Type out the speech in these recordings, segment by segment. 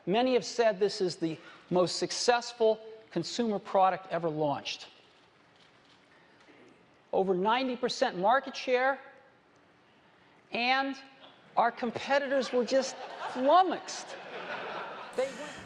Many have said this is the most successful consumer product ever launched. Over 90% market share, and our competitors were just flummoxed.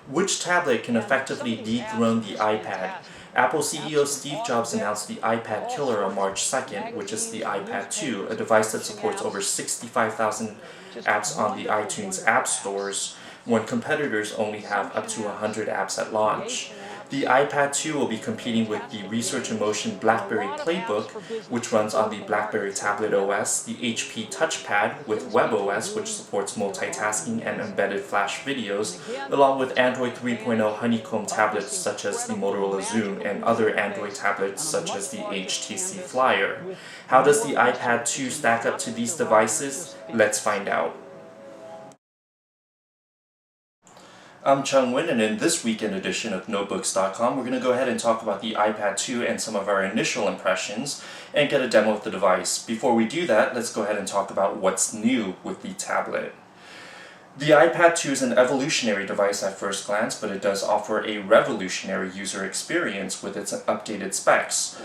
Which tablet can effectively dethrone the iPad? Apple CEO Steve Jobs announced the iPad killer on March 2nd, which is the iPad 2, a device that supports over 65,000 apps on the iTunes app stores, when competitors only have up to 100 apps at launch. The iPad 2 will be competing with the Research in Motion BlackBerry Playbook, which runs on the BlackBerry Tablet OS, the HP TouchPad with WebOS, which supports multitasking and embedded flash videos, along with Android 3.0 Honeycomb tablets such as the Motorola Xoom and other Android tablets such as the HTC Flyer. How does the iPad 2 stack up to these devices? Let's find out. I'm Chung Win, and in this weekend edition of Notebooks.com, we're going to go ahead and talk about the iPad 2 and some of our initial impressions, and get a demo of the device. Before we do that, let's go ahead and talk about what's new with the tablet. The iPad 2 is an evolutionary device at first glance, but it does offer a revolutionary user experience with its updated specs.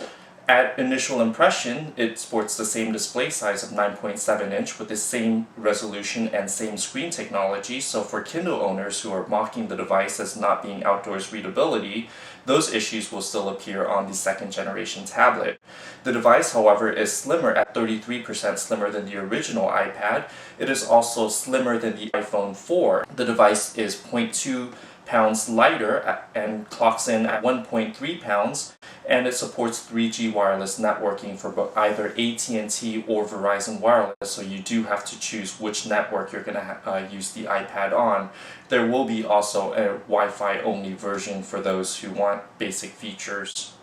At initial impression, it sports the same display size of 9.7 inch with the same resolution and same screen technology, so for Kindle owners who are mocking the device as not being outdoors readability, those issues will still appear on the second generation tablet. The device, however, is slimmer at 33% slimmer than the original iPad. It is also slimmer than the iPhone 4. The device is 0.2 pounds lighter and clocks in at 1.3 pounds, and it supports 3G wireless networking for either AT&T or Verizon Wireless, so you do have to choose which network you're going to use the iPad on. There will be also a Wi-Fi only version for those who want basic features.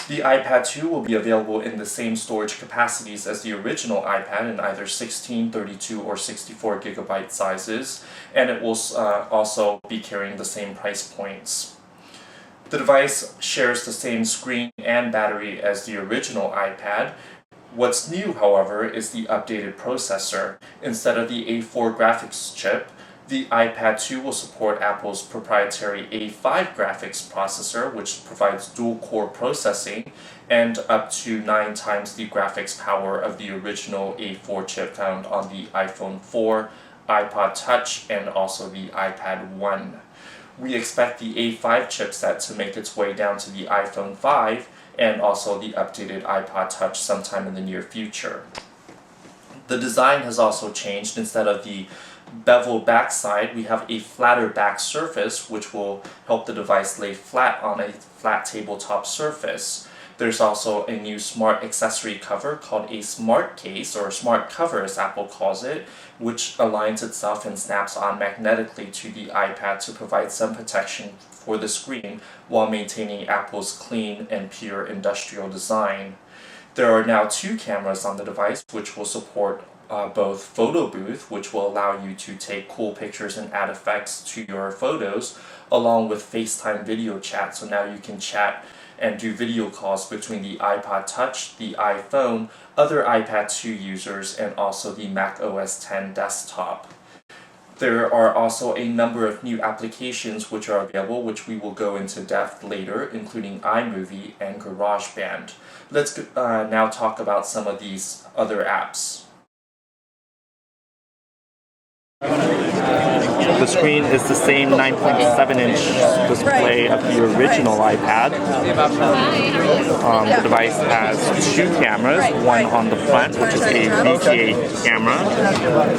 The iPad 2 will be available in the same storage capacities as the original iPad in either 16, 32, or 64 gigabyte sizes, and it will also be carrying the same price points. The device shares the same screen and battery as the original iPad. What's new, however, is the updated processor. Instead of the A4 graphics chip, the iPad 2 will support Apple's proprietary A5 graphics processor, which provides dual-core processing and up to 9 times the graphics power of the original A4 chip found on the iPhone 4, iPod Touch, and also the iPad 1. We expect the A5 chipset to make its way down to the iPhone 5 and also the updated iPod Touch sometime in the near future. The design has also changed. Instead of the bevel backside, we have a flatter back surface, which will help the device lay flat on a flat tabletop surface. There's also a new smart accessory cover called a smart case, or smart cover as Apple calls it, which aligns itself and snaps on magnetically to the iPad to provide some protection for the screen while maintaining Apple's clean and pure industrial design. There are now 2 cameras on the device, which will support both photo booth, which will allow you to take cool pictures and add effects to your photos, along with FaceTime video chat. So now you can chat and do video calls between the iPod Touch, the iPhone, other iPad 2 users, and also the Mac OS X desktop. There are also a number of new applications which are available, which we will go into depth later, including iMovie and GarageBand. Let's now talk about some of these other apps. The screen is the same 9.7-inch display of the original iPad. The device has 2 cameras, one on the front, which is a VGA camera,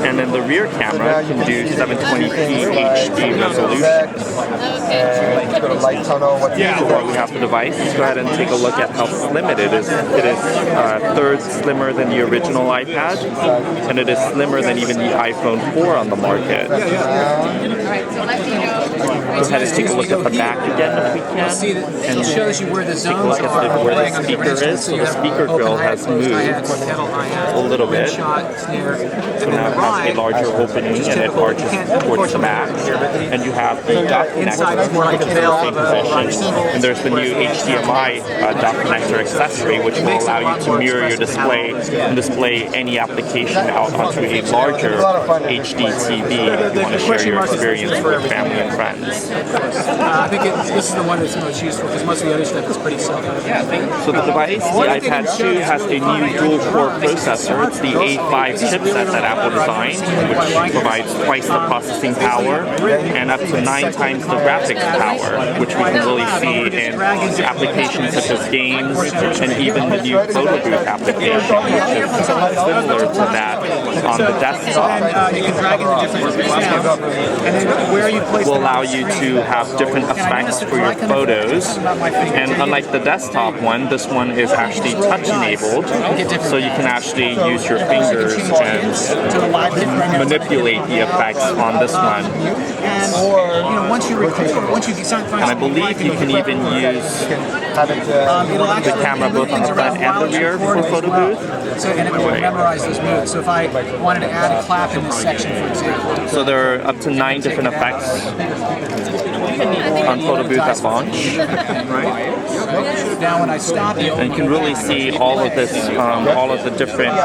and then the rear camera can do 720p HD resolution. Before we have the device, let's go ahead and take a look at how slim it is. It is a third slimmer than the original iPad, and it is slimmer than even the iPhone 4 on the market. go ahead and take a look at the back again if we can. See that it shows you where the Take a zones look are. at where the speaker is. So the speaker grill has moved a little bit. So now it has a larger opening and it arches towards the back. And you have the dock connector, which is in the same position. And there's the new HDMI dock connector accessory, which will allow you to mirror your display and display any application out onto a larger HD TV if you want to share your experience with family and friends. I think this is the one that's most useful because most of the other stuff is pretty self-evident. So the device, the iPad 2, has a new dual-core processor. It's the A5 chipset that Apple designed, which provides twice the processing power and up to 9 times the graphics power, which we can really see in applications such as games and even the new photo booth application, which is similar to that on the desktop. You can drag in the different and then where you place will allow you to have different effects for your photos. And unlike the desktop one, this one is actually touch enabled, so you can actually use your fingers and manipulate the effects on this one. And once you And I believe you can even use the camera both on the front and the rear for photo booth. So, and it will memorize those moves. So if I wanted to add a clap in this section, for example. So there are up to 9 different effects on photo booth at launch. Now when I stop it, and you can really see all of this, all of the different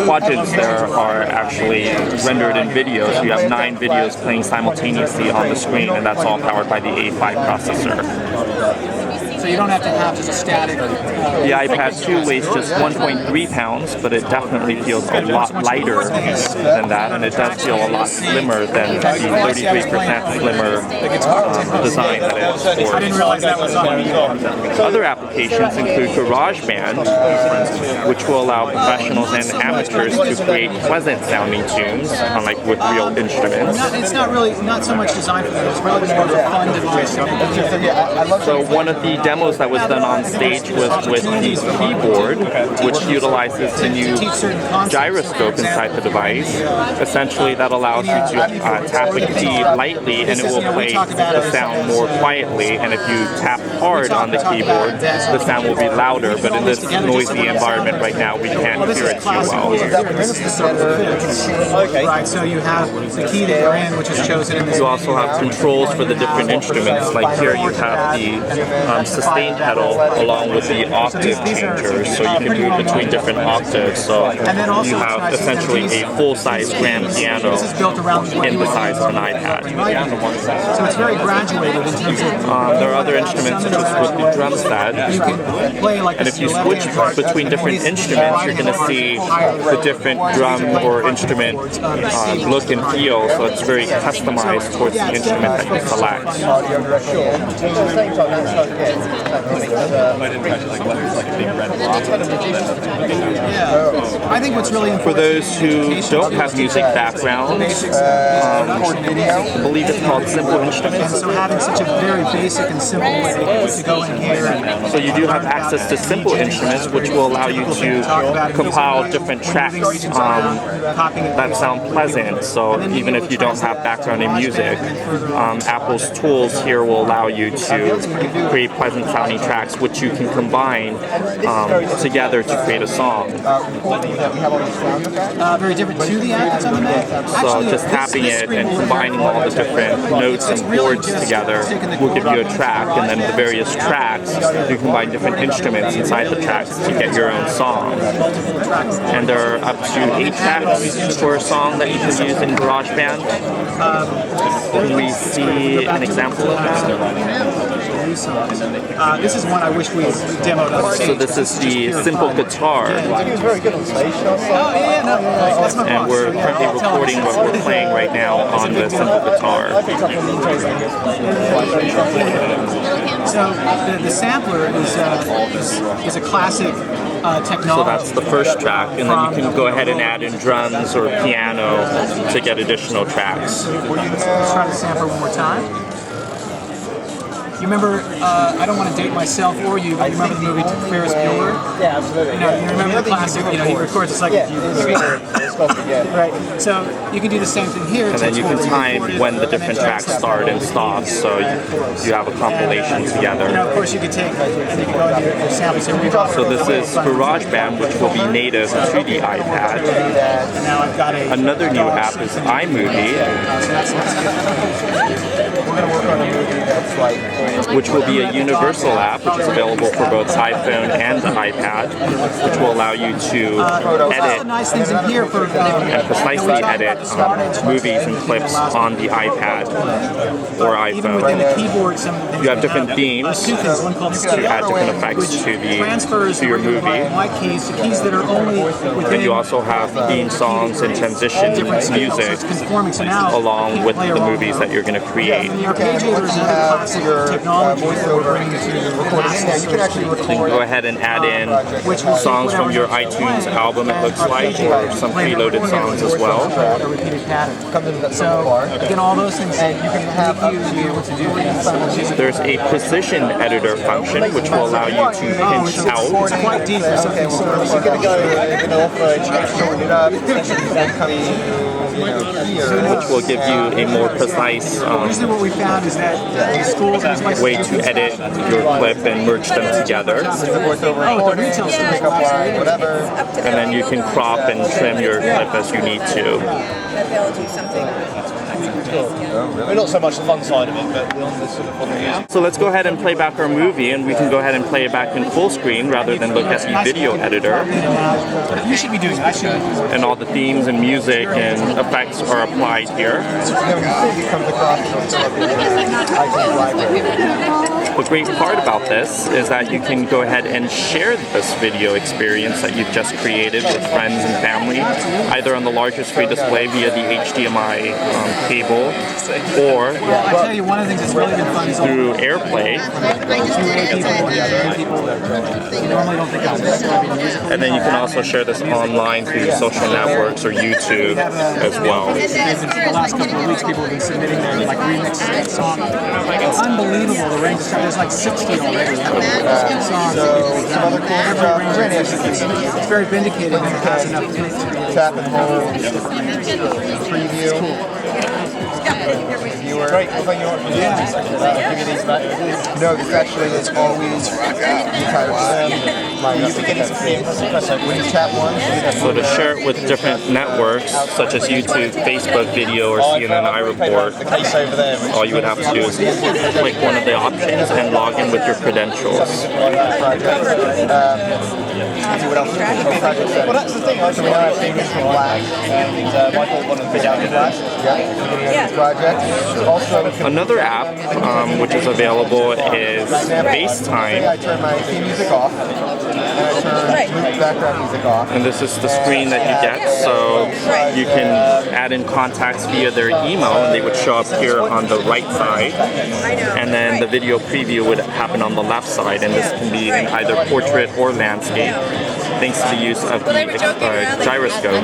quadrants there are actually rendered in video. So you have 9 videos playing simultaneously on the screen, and that's all powered by the A5 processor. So you don't have to have just a static. The iPad 2 weighs just 1.3 pounds, but it definitely feels a lot lighter than that, and it does feel a lot slimmer than the 33% slimmer design that it is for. I didn't realize that was on. Other applications include GarageBand, which will allow professionals and amateurs to create pleasant sounding tunes, unlike with real instruments. It's not so much designed for that. It's really more of a fun device. So one of the demos that was done on stage was with the keyboard, which utilizes the new gyroscope inside the device. Essentially, that allows you to tap a key lightly and it will play the sound more quietly, and if you tap hard on the keyboard, the sound will be louder, but in this noisy environment right now, we can't hear it too well. Right, so you have the key that you're in, which is chosen in this. You also have controls for the different instruments, like here you have the sustain pedal along with the octave changer, so you can move between different octaves. So you have essentially a full-size grand piano in the size of an iPad. So it's very graduated in terms of. There are other instruments such as with the drum set, and if you switch between different instruments, you're going to see the different drum or instrument look and feel. So it's very customized towards the instrument that you select. I think what's really important for those who don't have music backgrounds, I believe it's called Simple Instruments. So having such a very basic and simple way to go in here. So you do have access to Simple Instruments, which will allow you to compile different tracks that sound pleasant. So even if you don't have background in music, Apple's tools here will allow you to create pleasant sounding tracks, which you can combine together to create a song. Very different to the app that's on the Mac. So just tapping it and combining all the different notes and chords together will give you a track, and then the various tracks, you combine different instruments inside the tracks to get your own song. And there are up to 8 tracks for a song that you can use in GarageBand. Can we see an example of that? This is one I wish we demoed on stage. So this is the Simple Guitar. And we're currently recording what we're playing right now on the Simple Guitar. So the sampler is a classic technology. So that's the first track, and then you can go ahead and add in drums or piano to get additional tracks. Let's try the sampler one more time. You remember, I don't want to date myself or you, but you remember the movie Ferris Bueller? Yeah, absolutely. You know, you remember the classic, you know, he records it's like a few right. So you can do the same thing here. And then you can time when the different tracks start and stop, so you have a compilation together. You know, of course you could take, and you can go into your samples here. So this is GarageBand, which will be native to the iPad. And now I've got Another new app is iMovie, which will be a universal app, which is available for both iPhone and the iPad, which will allow you to edit nice things in here for, and precisely edit movies and clips on the iPad or even within the iPhone. keyboard, You have different themes two things. One called to add different effects to your movie. My keys to keys that are only within. And you also have theme songs and transition music along with the movies that you're going to create. The arpeggiator is another classic technology that we're bringing to You can actually You can record. go ahead and add in songs from your iTunes album, it looks like, or some preloaded songs as well. a repeated pattern. So again, all those things And you can have you to be able to do things. There's a precision editor function which will allow you to pinch out. It's quite deep for something Okay, well, we're going to go in the offer, shorten it up, then come to, Which will give you a more precise Usually what we found is that in schools and places way to edit your clip and merge them together. support the recording, retail store. pick up line, whatever. And then you can crop and trim your clip as you need to. They'll do something. We're not so much the fun side of it, but we're on the sort of on the music. So let's go ahead and play back our movie, and we can go ahead and play it back in full screen rather than look at the video editor. You should be doing that. And all the themes and music and effects are applied here. It comes across iTunes library. The great part about this is that you can go ahead and share this video experience that you've just created with friends and family, either on the larger screen display via the HDMI cable, or I tell you, one of the things that's really been fun is through AirPlay. people that normally don't think of this. And then you can also share this online through social networks or YouTube as well. The last couple of weeks, people have been submitting their like remix song. It's unbelievable the range. There's like 60 already. Songs. Some other cool stuff. It's very vindicated and it has enough in it to be Tap and hold. Preview. Viewer. Great, well, thank you very much. Give you these back. No, this actually is always You've been getting some free impressive. when you tap one, So to share it with different networks, such as YouTube, Facebook video, or CNN iReport, The case over there, which all you would have to do is click one of the options and log in with your credentials. see what else project well, that's the thing. I So we now have things from Black. and Michael wanted to down to that. Yeah, project. Also, Another app which is available is say FaceTime, I turn my theme music off, and I turn background music off. and this is the screen that you get, so you can add in contacts via their email, and they would show up here on the right side, and then the video preview would happen on the left side, and this can be in either portrait or landscape, thanks to the use of the gyroscope. I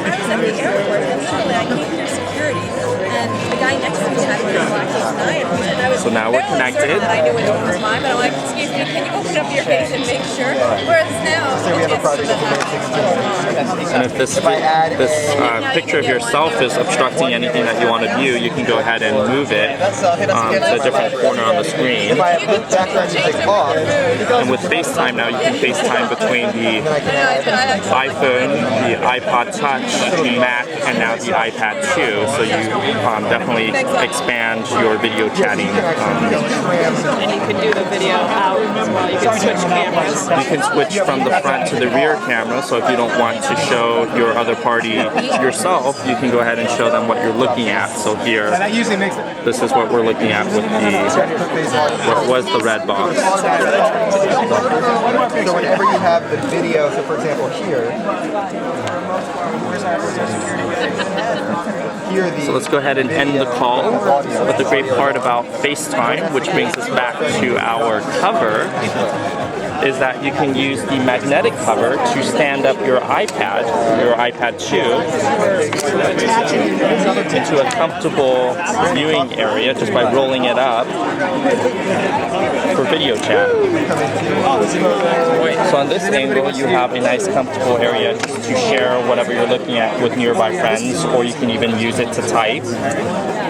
was at the airport and literally I came through security and the guy next to me had one of the black case knives and I was So now we're fairly connected. certain that I knew which one was mine, but I'm like, excuse me, can you open up your case and make sure? Whereas now, we have a it's project sort of And if this picture of yourself is obstructing anything that you want to view, you can go ahead and move it to a different corner on the screen. If I put background music off, And with FaceTime now, you can FaceTime between the iPhone, the iPod Touch, the Mac, and now the iPad 2. So you definitely expand your video chatting. And you can do the video out as well. You can switch cameras. You can switch from the front to the rear camera. So if you don't want to show your other party yourself, you can go ahead and show them what you're looking at. So here, that usually makes it. this is what we're looking at with what was the red box. so whenever you have the video, so for example here So let's go ahead and end the call. But the great part about FaceTime, which brings us back to our cover, is that you can use the magnetic cover to stand up your iPad 2, into a comfortable viewing area just by rolling it up for video chat. So on this angle, you have a nice comfortable area to share whatever you're looking at with nearby friends, or you can even use it to type.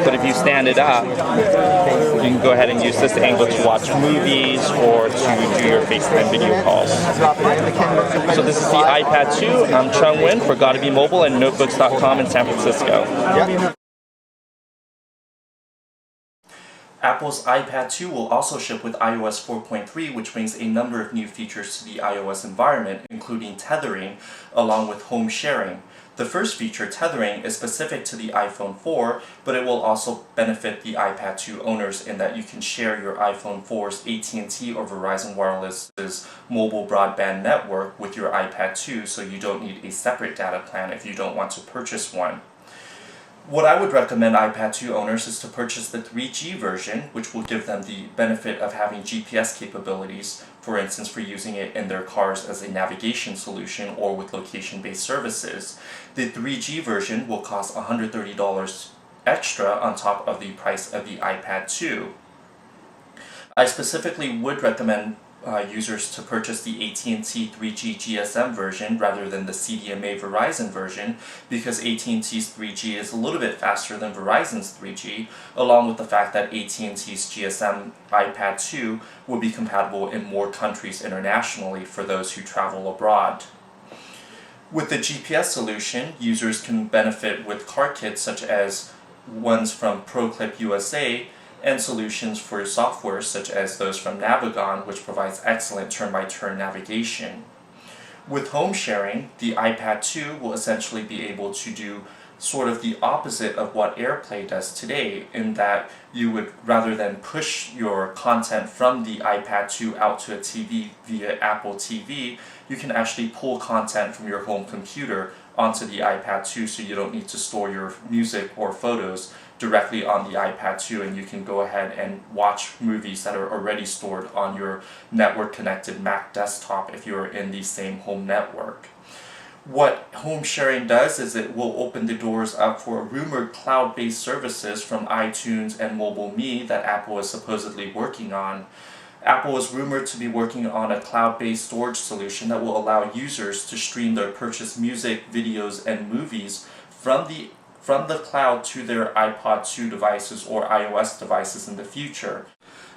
But if you stand it up, you can go ahead and use this angle to watch movies or to do your FaceTime video calls. So this is the iPad 2. I'm Chung Win for Gotta Be Mobile and Notebooks.com in San Francisco. Apple's iPad 2 will also ship with iOS 4.3, which brings a number of new features to the iOS environment, including tethering, along with home sharing. The first feature, tethering, is specific to the iPhone 4, but it will also benefit the iPad 2 owners in that you can share your iPhone 4's AT&T or Verizon Wireless's mobile broadband network with your iPad 2, so you don't need a separate data plan if you don't want to purchase one. What I would recommend iPad 2 owners is to purchase the 3G version, which will give them the benefit of having GPS capabilities, for instance for using it in their cars as a navigation solution or with location-based services. The 3G version will cost $130 extra on top of the price of the iPad 2. I specifically would recommend users to purchase the AT&T 3G GSM version rather than the CDMA Verizon version, because AT&T's 3G is a little bit faster than Verizon's 3G, along with the fact that AT&T's GSM iPad 2 will be compatible in more countries internationally for those who travel abroad. With the GPS solution, users can benefit with car kits such as ones from ProClip USA, and solutions for software such as those from Navigon, which provides excellent turn-by-turn navigation. With home sharing, the iPad 2 will essentially be able to do sort of the opposite of what AirPlay does today, in that you would, rather than push your content from the iPad 2 out to a TV via Apple TV, you can actually pull content from your home computer onto the iPad 2, so you don't need to store your music or photos directly on the iPad 2, and you can go ahead and watch movies that are already stored on your network-connected Mac desktop if you're in the same home network. What home sharing does is it will open the doors up for rumored cloud-based services from iTunes and MobileMe that Apple is supposedly working on. Apple is rumored to be working on a cloud-based storage solution that will allow users to stream their purchased music, videos, and movies from the cloud to their iPod 2 devices or iOS devices in the future.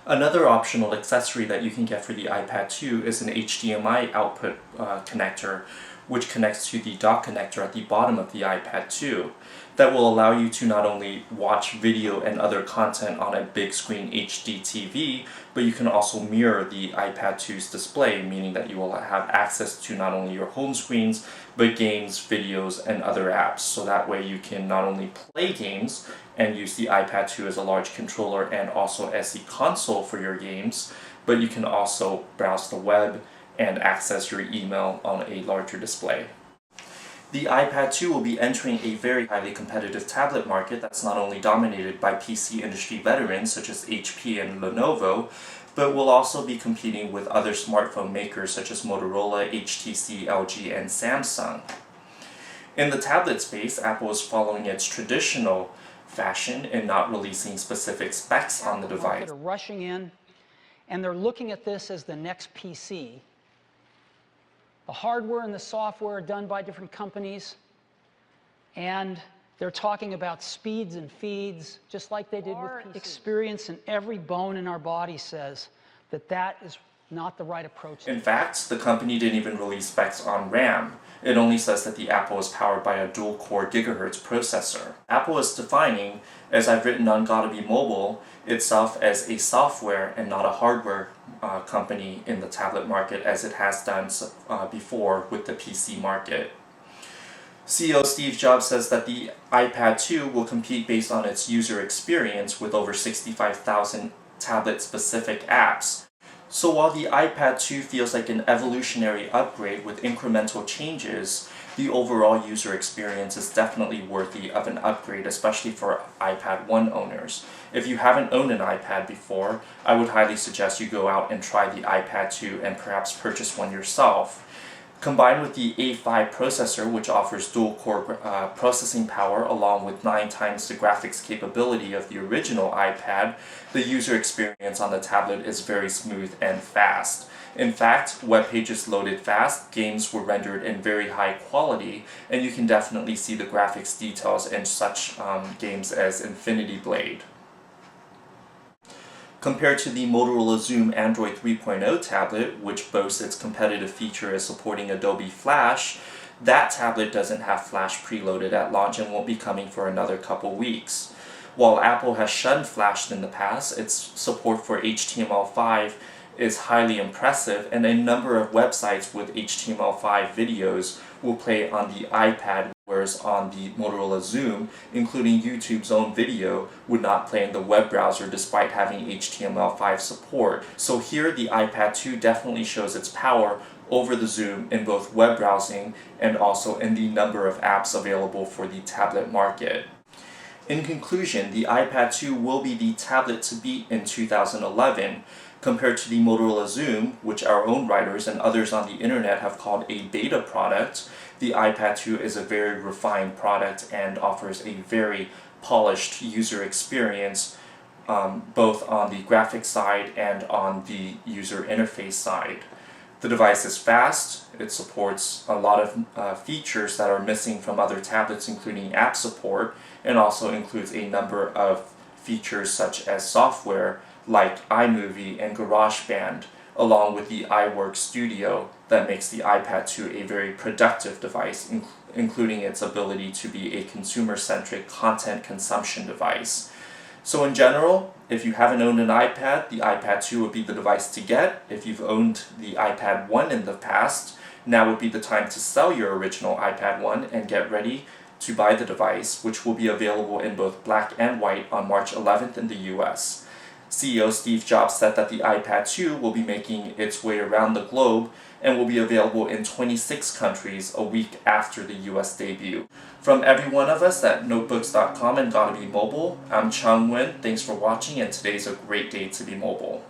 Another optional accessory that you can get for the iPad 2 is an HDMI output connector, which connects to the dock connector at the bottom of the iPad 2. That will allow you to not only watch video and other content on a big screen HD TV, but you can also mirror the iPad 2's display, meaning that you will have access to not only your home screens, but games, videos, and other apps. So that way you can not only play games and use the iPad 2 as a large controller and also as the console for your games, but you can also browse the web and access your email on a larger display. The iPad 2 will be entering a very highly competitive tablet market that's not only dominated by PC industry veterans such as HP and Lenovo, but will also be competing with other smartphone makers such as Motorola, HTC, LG, and Samsung. In the tablet space, Apple is following its traditional fashion in not releasing specific specs on the device. They're rushing in, and they're looking at this as the next PC. The hardware and the software are done by different companies, and they're talking about speeds and feeds, just like they did with PCs. Experience in every bone in our body says that that is not the right approach. In fact, the company didn't even release specs on RAM. It only says that the Apple is powered by a dual-core gigahertz processor. Apple is defining, as I've written on Gotta Be Mobile, itself as a software and not a hardware company in the tablet market, as it has done before with the PC market. CEO Steve Jobs says that the iPad 2 will compete based on its user experience with over 65,000 tablet-specific apps. So while the iPad 2 feels like an evolutionary upgrade with incremental changes, the overall user experience is definitely worthy of an upgrade, especially for iPad 1 owners. If you haven't owned an iPad before, I would highly suggest you go out and try the iPad 2 and perhaps purchase one yourself. Combined with the A5 processor, which offers dual-core processing power along with 9 times the graphics capability of the original iPad, the user experience on the tablet is very smooth and fast. In fact, web pages loaded fast, games were rendered in very high quality, and you can definitely see the graphics details in such games as Infinity Blade. Compared to the Motorola Xoom Android 3.0 tablet, which boasts its competitive feature as supporting Adobe Flash, that tablet doesn't have Flash preloaded at launch and won't be coming for another couple weeks. While Apple has shunned Flash in the past, its support for HTML5 is highly impressive, and a number of websites with HTML5 videos will play on the iPad, whereas on the Motorola Xoom, including YouTube's own video, would not play in the web browser despite having HTML5 support. So here the iPad 2 definitely shows its power over the Xoom in both web browsing and also in the number of apps available for the tablet market. In conclusion, the iPad 2 will be the tablet to beat in 2011. Compared to the Motorola Xoom, which our own writers and others on the internet have called a beta product, the iPad 2 is a very refined product and offers a very polished user experience, both on the graphics side and on the user interface side. The device is fast, it supports a lot of features that are missing from other tablets, including app support, and also includes a number of features such as software like iMovie and GarageBand, along with the iWork Studio that makes the iPad 2 a very productive device, including its ability to be a consumer-centric content consumption device. So in general, if you haven't owned an iPad, the iPad 2 would be the device to get. If you've owned the iPad 1 in the past, now would be the time to sell your original iPad 1 and get ready to buy the device, which will be available in both black and white on March 11th in the US. CEO Steve Jobs said that the iPad 2 will be making its way around the globe and will be available in 26 countries a week after the US debut. From every one of us at notebooks.com and Gotta Be Mobile, I'm Chung Nguyen. Thanks for watching, and today's a great day to be mobile.